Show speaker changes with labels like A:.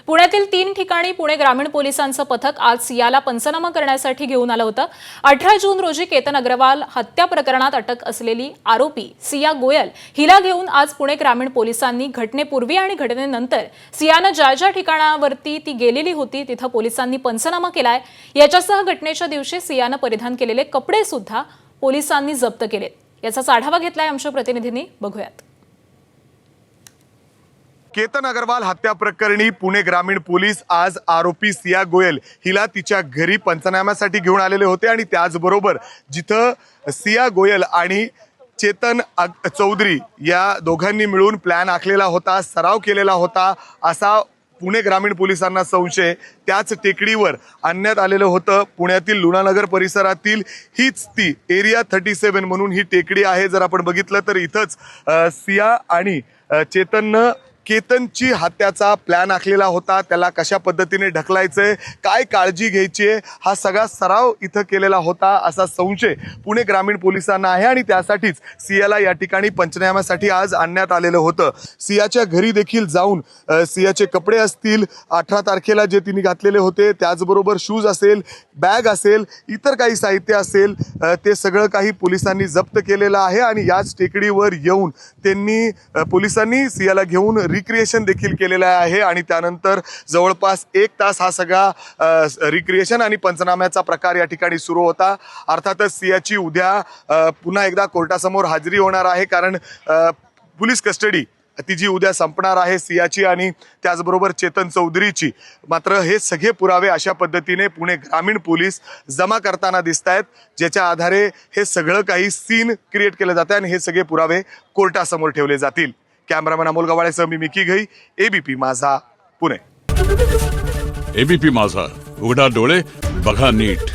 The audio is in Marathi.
A: पुण्यातील 3 ठिकाणी पुणे ग्रामीण पोलिसांचं पथक आज सियाला पंचनामा करण्यासाठी घेऊन आलं होतं। 18 जून रोजी केतन अग्रवाल हत्या प्रकरणात अटक असलेली आरोपी सिया गोयल हिला घेऊन आज पुणे ग्रामीण पोलिसांनी घटनेपूर्वी आणि घटनेनंतर सियानं ज्या ज्या ठिकाणावरती ती गेलेली होती तिथं पोलिसांनी पंचनामा केलाय। याच्यासह घटनेच्या दिवशी सियानं परिधान केलेले कपडे सुद्धा पोलिसांनी जप्त केलेत। याचा आढावा घेतलाय आमच्या प्रतिनिधींनी, बघूयात।
B: केतन अग्रवाल हत्या प्रकरणी पुणे ग्रामीण पोलीस आज आरोपी सिया गोयल हिला तिच्या घरी पंचनाम्यासाठी घेऊन आलेले होते आणि त्याचबरोबर जिथं सिया गोयल आणि चेतन चौधरी या दोघांनी मिळून प्लॅन आखलेला होता, सराव केलेला होता असा पुणे ग्रामीण पोलिसांना संशय त्याच टेकडीवर आणण्यात आलेलं होतं। पुण्यातील लुणानगर परिसरातील हीच ती एरिया 37 म्हणून ही टेकडी आहे। जर आपण बघितलं तर इथंच सिया आणि चेतननं केतनची हत्याचा प्लॅन आखलेला होता। त्याला कशा पद्धतीने ढकलायचंय, काय काळजी घ्यायची आहे, हा सगळा सराव इथं केलेला होता असा संशय पुणे ग्रामीण पोलिसांना आहे आणि त्यासाठीच सियाला या ठिकाणी पंचनाम्यासाठी आज आणण्यात आलेलं होतं। सियाच्या घरी देखील जाऊन सियाचे कपडे असतील 18 तारखेला जे तिने घातलेले होते, त्याचबरोबर शूज असेल, बॅग असेल, इतर काही साहित्य असेल, ते सगळं काही पोलिसांनी जप्त केलेलं आहे आणि याच टेकडीवर येऊन त्यांनी पोलिसांनी सियाला घेऊन रिक्रिएशन देखील केलेलं आहे आणि त्यानंतर जवळपास 1 तास हा सगळा रिक्रिएशन आणि पंचनाम्याचा प्रकार या ठिकाणी सुरू होता। अर्थातच सियाची उद्या पुन्हा एकदा कोर्टासमोर हजेरी होणार आहे, कारण पोलीस कस्टडी ती जी उद्या संपणार आहे सियाची आणि त्याचबरोबर चेतन चौधरीची। मात्र हे सगळे पुरावे अशा पद्धतीने पुणे ग्रामीण पोलीस जमा करताना दिसत आहेत, ज्याच्या आधारे हे सगळं काही सीन क्रिएट केलं जातं आणि हे सगळे पुरावे कोर्टासमोर ठेवले जातील। कॅमेरामॅन अमोल गवाळेसह मी मिकी घई, एबीपी माझा, पुणे।
C: एबीपी माझा, उघडा डोळे बघा नीट।